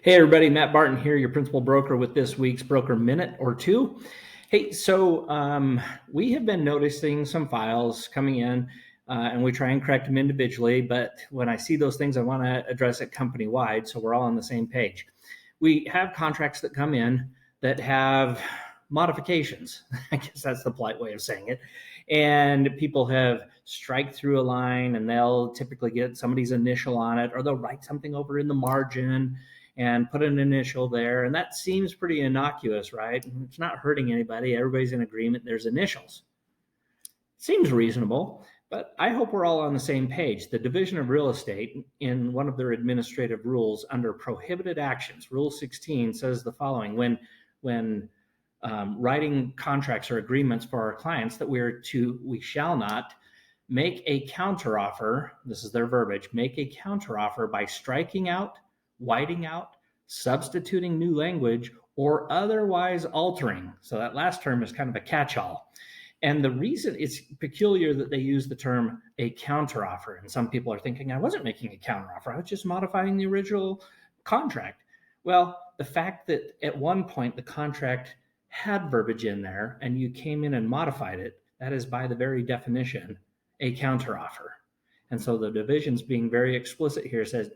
Hey everybody, Matt Barton here, your principal broker with this week's Broker Minute or Two. Hey, we have been noticing some files coming in and we try and correct them individually, but when I see those things, I want to address it company-wide so we're all on the same page. We have contracts that come in that have modifications. I guess that's the polite way of saying it. And people have striked through a line and they'll typically get somebody's initial on it, or they'll write something over in the margin and put an initial there. And that seems pretty innocuous, right? It's not hurting anybody. Everybody's in agreement. There's initials. Seems reasonable, but I hope we're all on the same page. The Division of Real Estate, in one of their administrative rules under prohibited actions, Rule 16 says the following: when writing contracts or agreements for our clients, that we shall not make a counteroffer. This is their verbiage: make a counteroffer by striking out, whiting out, substituting new language, or otherwise altering. So that last term is kind of a catch-all. And the reason it's peculiar that they use the term a counteroffer, and some people are thinking, I wasn't making a counteroffer, I was just modifying the original contract. Well, the fact that at one point the contract had verbiage in there and you came in and modified it, that is by the very definition a counteroffer. And so the division's being very explicit here, says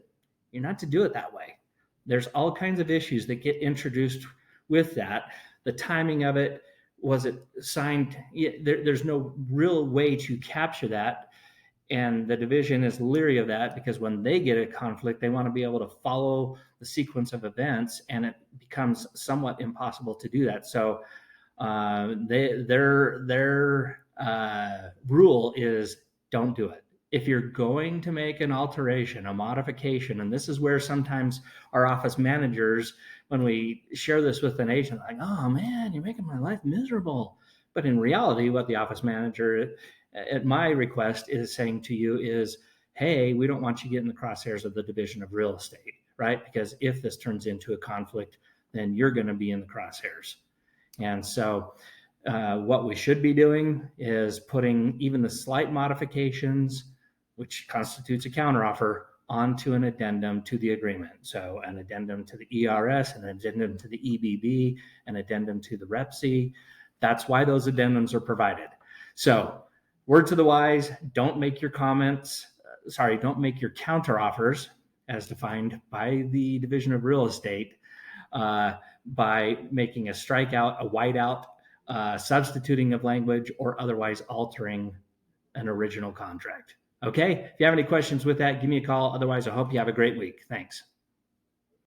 you're not to do it that way. There's all kinds of issues that get introduced with that. The timing of it, was it signed? There's no real way to capture that. And the division is leery of that because when they get a conflict, they want to be able to follow the sequence of events, and it becomes somewhat impossible to do that. So their rule is don't do it. If you're going to make an alteration, a modification, and this is where sometimes our office managers, when we share this with an agent, like, oh man, you're making my life miserable. But in reality, what the office manager, at my request, is saying to you is, hey, we don't want you getting the crosshairs of the Division of Real Estate, right? Because if this turns into a conflict, then you're going to be in the crosshairs. And so what we should be doing is putting even the slight modifications, which constitutes a counteroffer, onto an addendum to the agreement. So an addendum to the ERS, an addendum to the EBB, an addendum to the REPC. That's why those addendums are provided. So word to the wise, don't make your counteroffers as defined by the Division of Real Estate by making a strikeout, a whiteout, substituting of language, or otherwise altering an original contract. Okay, if you have any questions with that, give me a call. Otherwise, I hope you have a great week. Thanks.